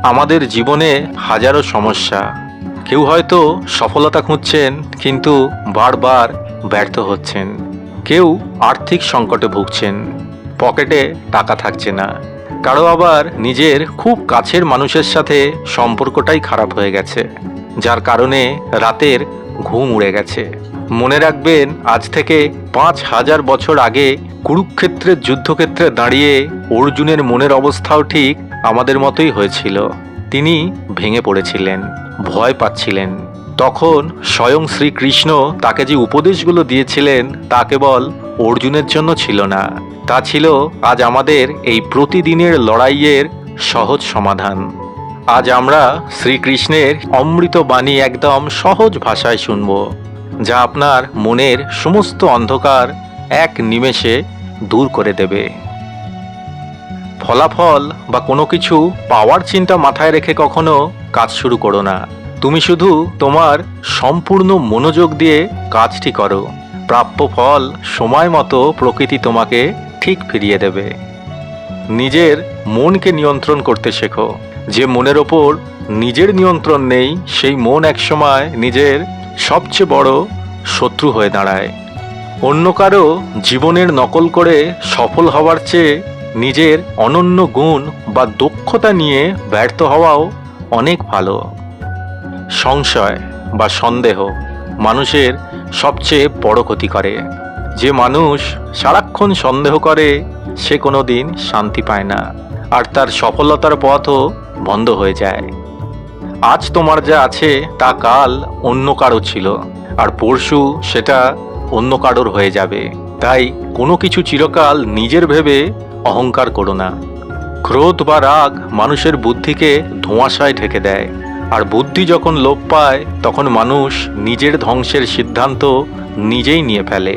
আমাদের জীবনে হাজারো সমস্যা। কেউ হয়তো সফলতা খুঁজছেন কিন্তু বারবার ব্যর্থ হচ্ছেন। কেউ আর্থিক সংকটে ভুগছেন, পকেটে টাকা থাকছে না। কারো আবার নিজের খুব কাছের মানুষের সাথে সম্পর্কটাই খারাপ হয়ে গেছে, যার কারণে রাতের ঘুম উড়ে গেছে। মনে রাখবেন, আজ থেকে ৫,০০০ বছর আগে কুরুক্ষেত্রের যুদ্ধক্ষেত্রে দাঁড়িয়ে অর্জুনের মনের অবস্থাও ঠিক আমাদের মতোই হয়েছিল। তিনি ভেঙে পড়েছিলেন, ভয় পাচ্ছিলেন। তখন স্বয়ং শ্রীকৃষ্ণ তাকে যে উপদেশগুলো দিয়েছিলেন তা কেবল অর্জুনের জন্য ছিল না, তা ছিল আজ আমাদের এই প্রতিদিনের লড়াইয়ের সহজ সমাধান। আজ আমরা শ্রীকৃষ্ণের অমৃত বাণী একদম সহজ ভাষায় শুনব, যা আপনার মনের সমস্ত অন্ধকার এক নিমেষে দূর করে দেবে। ফলাফল বা কোনো কিছু পাওয়ার চিন্তা মাথায় রেখে কখনো কাজ শুরু করো না। তুমি শুধু তোমার সম্পূর্ণ মনোযোগ দিয়ে কাজটি করো। প্রাপ্য ফল সময় মতো প্রকৃতি তোমাকে ঠিক ফিরিয়ে দেবে। নিজের মনকে নিয়ন্ত্রণ করতে শেখো। যে মনের ওপর নিজের নিয়ন্ত্রণ নেই, সেই মন একসময় নিজের সবচেয়ে বড় শত্রু হয়ে দাঁড়ায়। অন্য কারো জীবনের নকল করে সফল হওয়ার চেয়ে নিজের অনন্য গুণ বা দক্ষতা নিয়ে ব্যর্থ হওয়াও অনেক ভালো। সংশয় বা সন্দেহ মানুষের সবচেয়ে বড় ক্ষতি করে। যে মানুষ সারাক্ষণ সন্দেহ করে সে কোনো দিন শান্তি পায় না, আর তার সফলতার পথও বন্ধ হয়ে যায়। আজ তোমার যা আছে তা কাল অন্য কারো ছিল, আর পরশু সেটা অন্য কারোর হয়ে যাবে। তাই কোনো কিছু চিরকাল নিজের ভেবে অহংকার করো না। ক্রোধ বা রাগ মানুষের বুদ্ধিকে ধোঁয়াশায় ঢেকে দেয়, আর বুদ্ধি যখন লোপ পায় তখন মানুষ নিজের ধ্বংসের সিদ্ধান্ত নিজেই নিয়ে ফেলে।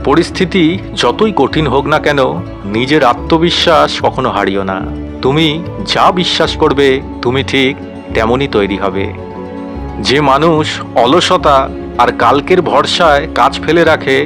পরিস্থিতি যতই কঠিন হোক না কেন, নিজের আত্মবিশ্বাস কখনো হারিও না। তুমি যা বিশ্বাস করবে তুমি ঠিক তেমনই তৈরি হবে। যে মানুষ অলসতা আর কালকের ভরসায় কাজ ফেলে রাখে,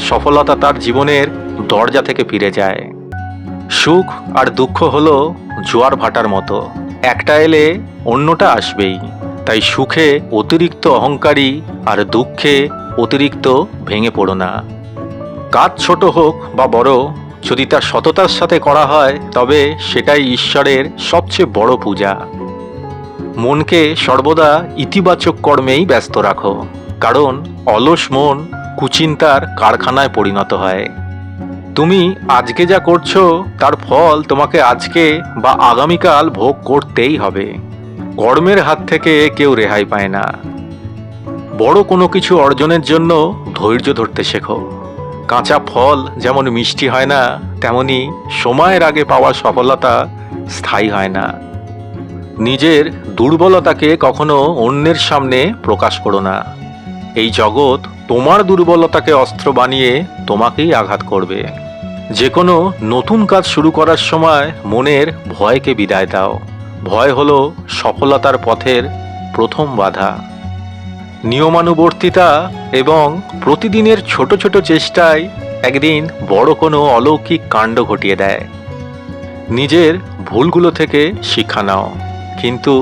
সফলতা তার জীবনের দরজা থেকে ফিরে যায়। সুখ আর দুঃখ হলো জোয়ার ভাটার মতো, একটা এলে অন্যটা আসবেই। তাই সুখে অতিরিক্ত অহংকারী আর দুঃখে অতিরিক্ত ভেঙে পড়ো না। কাজ ছোট হোক বা বড়, যদি তা সততার সাথে করা হয় তবে সেটাই ঈশ্বরের সবচেয়ে বড় পূজা। মনকে সর্বদা ইতিবাচক কর্মেই ব্যস্ত রাখো, কারণ অলস মন কুচিন্তার কারখানায় পরিণত হয়। তুমি আজকে যা করছো তার ফল তোমাকে আজকে বা আগামীকাল ভোগ করতেই হবে। কর্মের হাত থেকে কেউ রেহাই পায় না। বড় কোনো কিছু অর্জনের জন্য ধৈর্য ধরতে শেখো। কাঁচা ফল যেমন মিষ্টি হয় না, তেমনি সময়ের আগে পাওয়া সফলতা স্থায়ী হয় না। নিজের দুর্বলতাকে কখনো অন্যের সামনে প্রকাশ করো না। এই জগৎ তোমার দুর্বলতাকে অস্ত্র বানিয়ে তোমাকেই আঘাত করবে। যে কোনো নতুন কাজ শুরু করার সময় মনের ভয়কে বিদায় দাও। ভয় হলো সফলতার পথের প্রথম বাধা। নিয়মানুবর্তিতা এবং প্রতিদিনের ছোট ছোট চেষ্টায় একদিন বড় কোনো অলৌকিক কাণ্ড ঘটিয়ে দেয়। নিজের ভুলগুলো থেকে শিক্ষা নাও, কিন্তু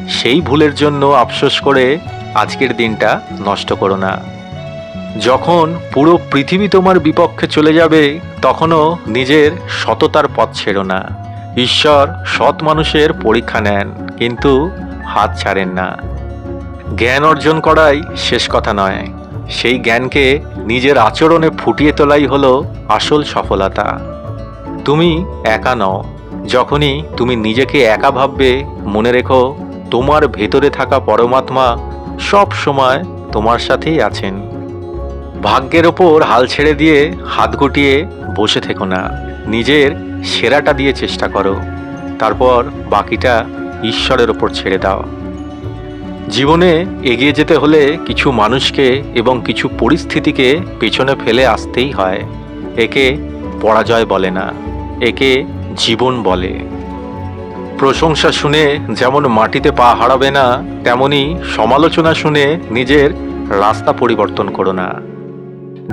সেই ভুলের জন্য আফসোস করে আজকের দিনটা নষ্ট করো না। যখন পুরো পৃথিবী তোমার বিপক্ষে চলে যাবে তখনও নিজের সততার পথ ছেড়ো না। ঈশ্বর সৎ মানুষের পরীক্ষা নেন, কিন্তু হাত ছাড়েন না। জ্ঞান অর্জন করাই শেষ কথা নয়, সেই জ্ঞানকে নিজের আচরণে ফুটিয়ে তোলাই হলো আসল সফলতা। তুমি একা নও। যখনই তুমি নিজেকে একা ভাববে, মনে রেখো তোমার ভেতরে থাকা পরমাত্মা সব সময় তোমার সাথেই আছেন। ভাগ্যের ওপর হাল ছেড়ে দিয়ে হাত গুটিয়ে বসে থেকো না। নিজের সেরাটা দিয়ে চেষ্টা করো, তারপর বাকিটা ঈশ্বরের ওপর ছেড়ে দাও। জীবনে এগিয়ে যেতে হলে কিছু মানুষকে এবং কিছু পরিস্থিতিকে পেছনে ফেলে আসতেই হয়। একে পরাজয় বলে না, একে জীবন বলে। প্রশংসা শুনে যেমন মাটিতে পা হারাবে না, তেমনি সমালোচনা শুনে নিজের রাস্তা পরিবর্তন করো না।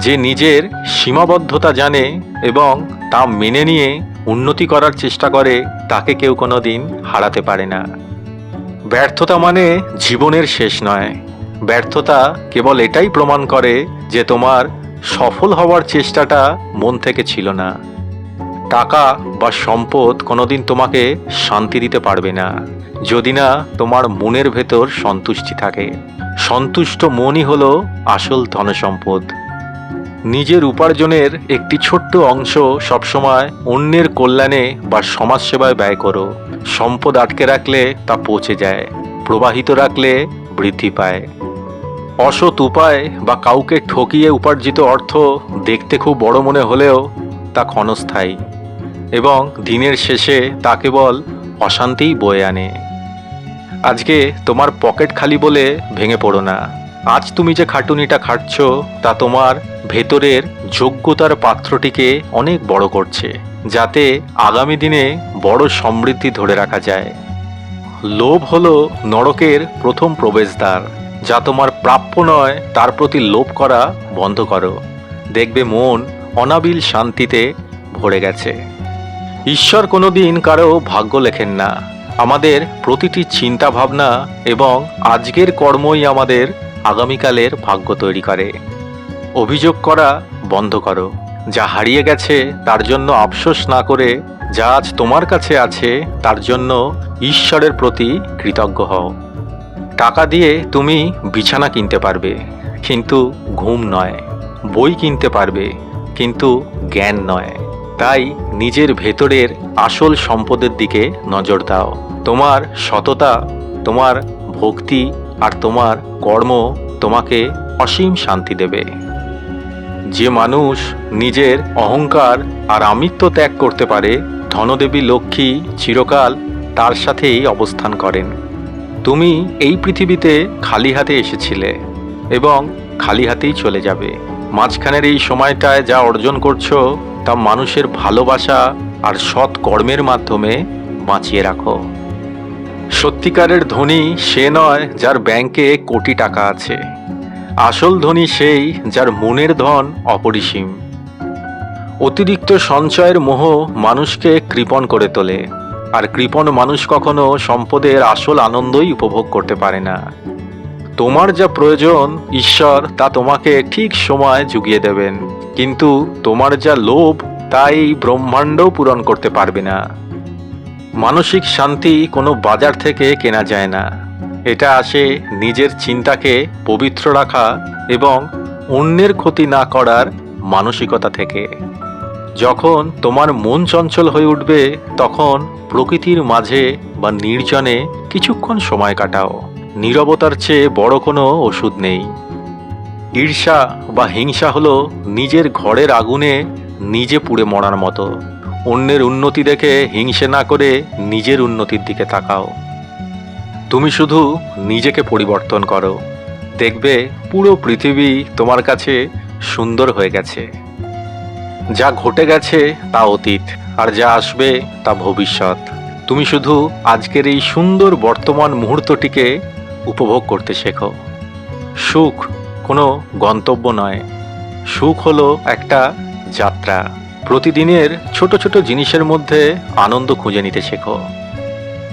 যে নিজের সীমাবদ্ধতা জানে এবং তা মেনে নিয়ে উন্নতি করার চেষ্টা করে, তাকে কেউ কোনোদিন হারাতে পারে না। ব্যর্থতা মানে জীবনের শেষ নয়। ব্যর্থতা কেবল এটাই প্রমাণ করে যে তোমার সফল হওয়ার চেষ্টাটা মন থেকে ছিল না। টাকা বা সম্পদ কোনোদিন তোমাকে শান্তি দিতে পারবে না যদি না তোমার মনের ভেতর সন্তুষ্টি থাকে। সন্তুষ্ট মনই হলো আসল ধনসম্পদ। নিজের উপার্জনের একটি ছোট্ট অংশ সবসময় অন্যের কল্যাণে বা সমাজসেবায় ব্যয় করো। সম্পদ আটকে রাখলে তা পচে যায়, প্রবাহিত রাখলে বৃদ্ধি পায়। অসৎ উপায় বা কাউকে ঠকিয়ে উপার্জিত অর্থ দেখতে খুব বড় মনে হলেও তা ক্ষণস্থায়ী এবং দিনের শেষে তা কেবল অশান্তিই বয়ে আনে। আজকে তোমার পকেট খালি বলে ভেঙে পড়ো না। আজ তুমি যে খাটুনিটা খাটছ তা তোমার ভেতরের যোগ্যতার পাত্রটিকে অনেক বড় করছে, যাতে আগামী দিনে বড় সমৃদ্ধি ধরে রাখা যায়। লোভ হলো নরকের প্রথম প্রবেশদ্বার। যা তোমার প্রাপ্য নয় তার প্রতি লোভ করা বন্ধ করো। দেখবে মন অনাবিল শান্তিতে ভরে গেছে। ঈশ্বর কোনোদিন কারো ভাগ্য লেখেন না। আমাদের প্রতিটি চিন্তা ভাবনা এবং আজকের কর্মই আমাদের আগামীকালের ভাগ্য তৈরি করে। অভিযোগ করা বন্ধ করো। যা হারিয়ে গেছে তার জন্য আফসোস না করে যা আজ তোমার কাছে আছে তার জন্য ঈশ্বরের প্রতি কৃতজ্ঞ হও। টাকা দিয়ে তুমি বিছানা কিনতে পারবে, কিন্তু ঘুম নয়। বই কিনতে পারবে, কিন্তু জ্ঞান নয়। তাই নিজের ভেতরের আসল সম্পদের দিকে নজর দাও। তোমার সততা, তোমার ভক্তি আর তোমার কর্ম তোমাকে অসীম শান্তি দেবে। যে মানুষ নিজের অহংকার আর আমিত্ব ত্যাগ করতে পারে, ধনদেবী লক্ষ্মী চিরকাল তার সাথেই অবস্থান করেন। তুমি এই পৃথিবীতে খালি হাতে এসেছিলে এবং খালি হাতেই চলে যাবে। মাঝখানের এই সময়টায় যা অর্জন করছো তা মানুষের ভালোবাসা আর সৎ কর্মের মাধ্যমে বাঁচিয়ে রাখো। সত্যিকারের ধনী সে নয় যার ব্যাংকে কোটি টাকা আছে। আসল ধনী সেই যার মনের ধন অপরিসীম। অতিরিক্ত সঞ্চয়ের মোহ মানুষকে কৃপণ করে তোলে, আর কৃপণ মানুষ কখনো সম্পদের আসল আনন্দই উপভোগ করতে পারে না। তোমার যা প্রয়োজন ঈশ্বর তা তোমাকে ঠিক সময় জুগিয়ে দেবেন, কিন্তু তোমার যা লোভ তা এই ব্রহ্মাণ্ডও পূরণ করতে পারবে না। মানসিক শান্তি কোনো বাজার থেকে কেনা যায় না। এটা আসে নিজের চিন্তাকে পবিত্র রাখা এবং অন্যের ক্ষতি না করার মানসিকতা থেকে। যখন তোমার মন চঞ্চল হয়ে উঠবে তখন প্রকৃতির মাঝে বা নির্জনে কিছুক্ষণ সময় কাটাও। নীরবতার চেয়ে বড় কোনো ওষুধ নেই। ঈর্ষা বা হিংসা হলো নিজের ঘরের আগুনে নিজে পুড়ে মরার মতো। অন্যের উন্নতি দেখে হিংসে না করে নিজের উন্নতির দিকে তাকাও। তুমি শুধু নিজেকে পরিবর্তন করো, দেখবে পুরো পৃথিবী তোমার কাছে সুন্দর হয়ে গেছে। যা ঘটে গেছে তা অতীত, আর যা আসবে তা ভবিষ্যৎ। তুমি শুধু আজকের এই সুন্দর বর্তমান মুহূর্তটিকে উপভোগ করতে শেখো। সুখ কোনো গন্তব্য নয়, সুখ হলো একটা যাত্রা। প্রতিদিনের ছোট ছোট জিনিসের মধ্যে আনন্দ খুঁজে নিতে শেখো।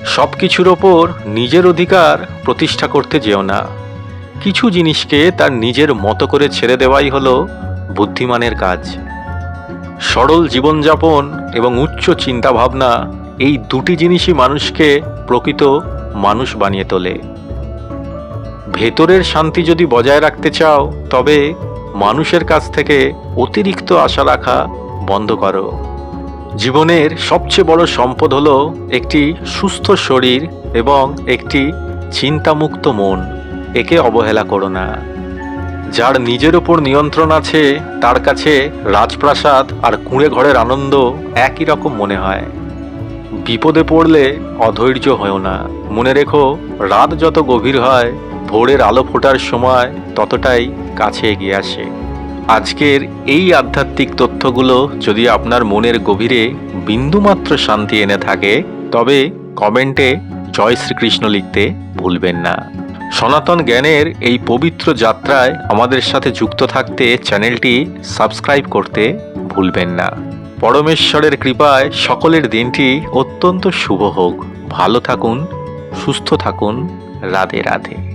সব কিছুর ওপর নিজের অধিকার প্রতিষ্ঠা করতে যেও না। কিছু জিনিসকে তার নিজের মতো করে ছেড়ে দেওয়াই হলো বুদ্ধিমানের কাজ। সরল জীবনযাপন এবং উচ্চ চিন্তাভাবনা, এই দুটি জিনিসই মানুষকে প্রকৃত মানুষ বানিয়ে তোলে। ভেতরের শান্তি যদি বজায় রাখতে চাও তবে মানুষের কাছ থেকে অতিরিক্ত আশা রাখা বন্ধ করো। জীবনের সবচেয়ে বড় সম্পদ হলো একটি সুস্থ শরীর এবং একটি চিন্তামুক্ত মন। একে অবহেলা করো না। যার নিজের ওপর নিয়ন্ত্রণ আছে তার কাছে রাজপ্রাসাদ আর কুঁড়ে ঘরের আনন্দ একই রকম মনে হয়। বিপদে পড়লে অধৈর্য হও না। মনে রেখো, রাত যত গভীর হয় ভোরের আলো ফোটার সময় ততটাই কাছে এগিয়ে আসে। আজকের এই আধ্যাত্মিক তথ্যগুলো যদি আপনার মনের গভীরে বিন্দুমাত্র শান্তি এনে থাকে তবে কমেন্টে জয় শ্রীকৃষ্ণ লিখতে ভুলবেন না। সনাতন জ্ঞানের এই পবিত্র যাত্রায় আমাদের সাথে যুক্ত থাকতে চ্যানেলটি সাবস্ক্রাইব করতে ভুলবেন না। পরমেশ্বরের কৃপায় সকলের দিনটি অত্যন্ত শুভ হোক। ভালো থাকুন, সুস্থ থাকুন। রাধে রাধে।